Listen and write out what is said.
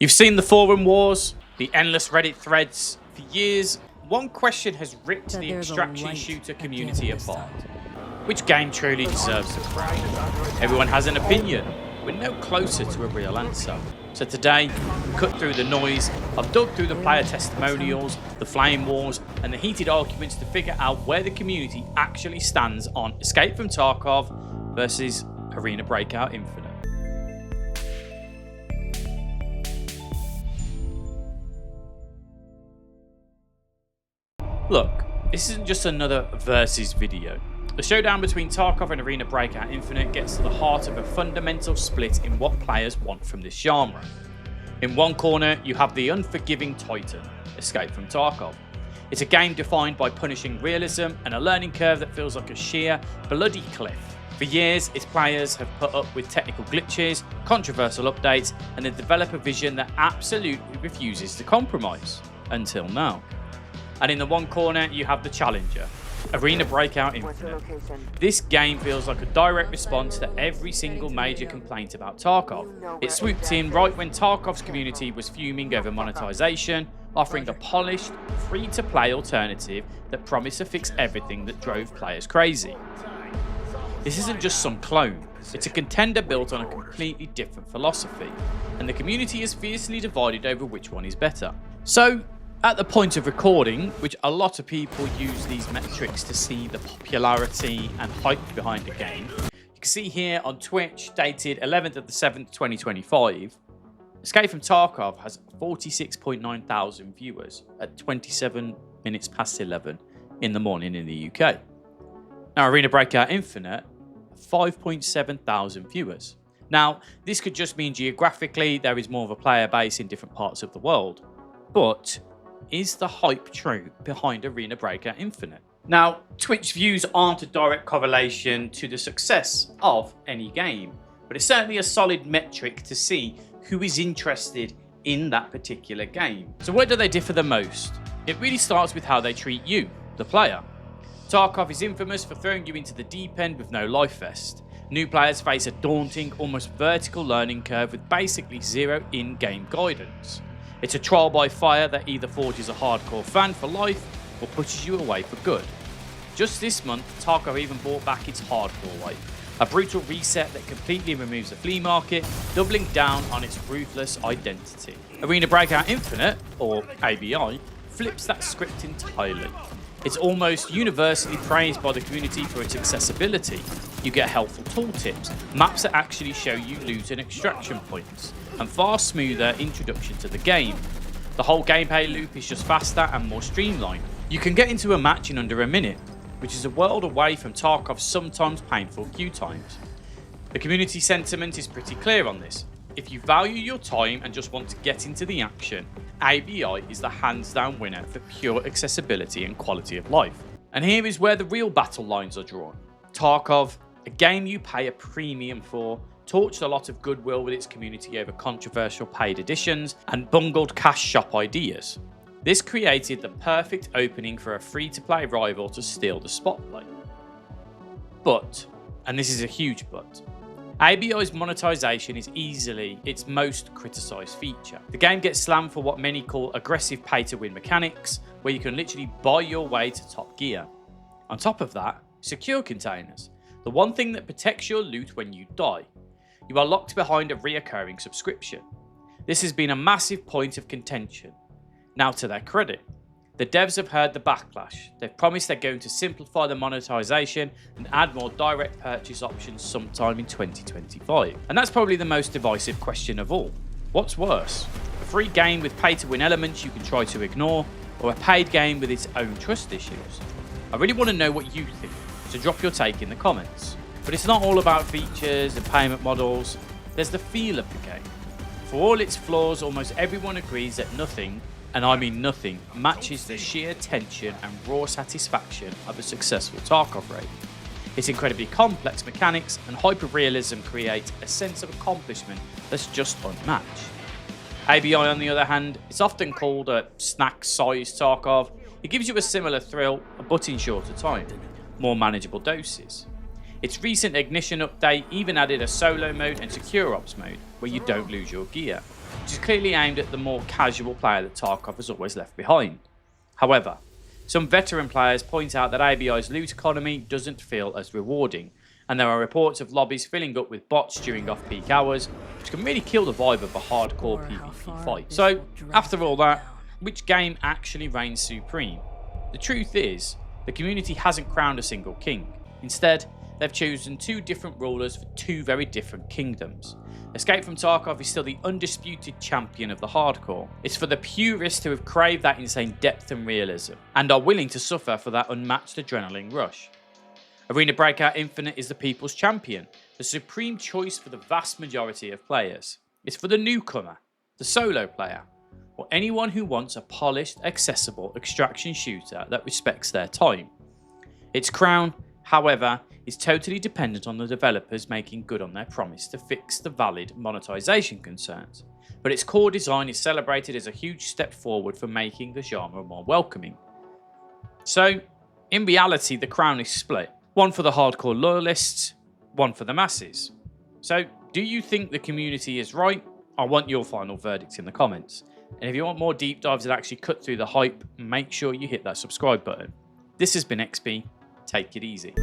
You've seen the forum wars, the endless Reddit threads. For years, one question has ripped the extraction shooter community apart. Which game truly deserves the crown? Everyone has an opinion. We're no closer to a real answer. So today, we cut through the noise. I've dug through the player testimonials, the flame wars, and the heated arguments to figure out where the community actually stands on Escape from Tarkov versus Arena Breakout Infinite. Look, this isn't just another versus video. The showdown between Tarkov and Arena Breakout Infinite gets to the heart of a fundamental split in what players want from this genre. In one corner, you have the unforgiving titan, Escape from Tarkov. It's a game defined by punishing realism and a learning curve that feels like a sheer, bloody cliff. For years, its players have put up with technical glitches, controversial updates, and a developer vision that absolutely refuses to compromise. Until now. And in the one corner, you have the challenger, Arena Breakout Infinite. This game feels like a direct response to every single major complaint about Tarkov. It swooped in right when Tarkov's community was fuming over monetization, offering a polished, free-to-play alternative that promised to fix everything that drove players crazy. This isn't just some clone, it's a contender built on a completely different philosophy, and the community is fiercely divided over which one is better. So, at the point of recording, which a lot of people use these metrics to see the popularity and hype behind a game, you can see here on Twitch, dated 11th of the 7th, 2025, Escape from Tarkov has 46.9 thousand viewers at 27 minutes past 11 in the morning in the UK. Now, Arena Breakout Infinite, 5.7 thousand viewers. Now, this could just mean geographically there is more of a player base in different parts of the world, but is the hype true behind Arena Breakout Infinite? Now, Twitch views aren't a direct correlation to the success of any game, but it's certainly a solid metric to see who is interested in that particular game. So where do they differ the most? It really starts with how they treat you, the player. Tarkov is infamous for throwing you into the deep end with no life vest. New players face a daunting, almost vertical learning curve with basically zero in-game guidance. It's a trial by fire that either forges a hardcore fan for life or pushes you away for good. Just this month, Tarkov even brought back its hardcore way, a brutal reset that completely removes the flea market, doubling down on its ruthless identity. Arena Breakout Infinite, or ABI, flips that script entirely. It's almost universally praised by the community for its accessibility. You get helpful tooltips, maps that actually show you loot and extraction points, and far smoother introduction to the game. The whole gameplay loop is just faster and more streamlined. You can get into a match in under a minute, which is a world away from Tarkov's sometimes painful queue times. The community sentiment is pretty clear on this. If you value your time and just want to get into the action, ABI is the hands down winner for pure accessibility and quality of life. And here is where the real battle lines are drawn. Tarkov, a game you pay a premium for, torched a lot of goodwill with its community over controversial paid editions and bungled cash shop ideas. This created the perfect opening for a free-to-play rival to steal the spotlight. But, and this is a huge but, ABI's monetization is easily its most criticised feature. The game gets slammed for what many call aggressive pay-to-win mechanics, where you can literally buy your way to top gear. On top of that, secure containers, the one thing that protects your loot when you die. You are locked behind a reoccurring subscription. This has been a massive point of contention. Now, to their credit, the devs have heard the backlash. They've promised they're going to simplify the monetization and add more direct purchase options sometime in 2025. And that's probably the most divisive question of all. What's worse? A free game with pay-to-win elements you can try to ignore, or a paid game with its own trust issues? I really want to know what you think, so drop your take in the comments. But it's not all about features and payment models. There's the feel of the game. For all its flaws, almost everyone agrees that nothing, and I mean nothing, matches the sheer tension and raw satisfaction of a successful Tarkov raid. Its incredibly complex mechanics and hyper-realism create a sense of accomplishment that's just unmatched. ABI, on the other hand, is often called a snack-sized Tarkov. It gives you a similar thrill, but in shorter time, more manageable doses. Its recent Ignition update even added a solo mode and secure ops mode, where you don't lose your gear. which is clearly aimed at the more casual player that Tarkov has always left behind. However, some veteran players point out that ABI's loot economy doesn't feel as rewarding, and there are reports of lobbies filling up with bots during off-peak hours, which can really kill the vibe of a hardcore PvP fight. So, after all that, which game actually reigns supreme? The truth is, the community hasn't crowned a single king. Instead, they've chosen two different rulers for two very different kingdoms. Escape from Tarkov is still the undisputed champion of the hardcore. It's for the purists who have craved that insane depth and realism, and are willing to suffer for that unmatched adrenaline rush. Arena Breakout Infinite is the people's champion, the supreme choice for the vast majority of players. It's for the newcomer, the solo player, or anyone who wants a polished, accessible extraction shooter that respects their time. Its crown, however, is totally dependent on the developers making good on their promise to fix the valid monetization concerns, but its core design is celebrated as a huge step forward for making the genre more welcoming. So, in reality, the crown is split. One for the hardcore loyalists, one for the masses. So, do you think the community is right? I want your final verdict in the comments. And if you want more deep dives that actually cut through the hype, make sure you hit that subscribe button. This has been XP. Take it easy.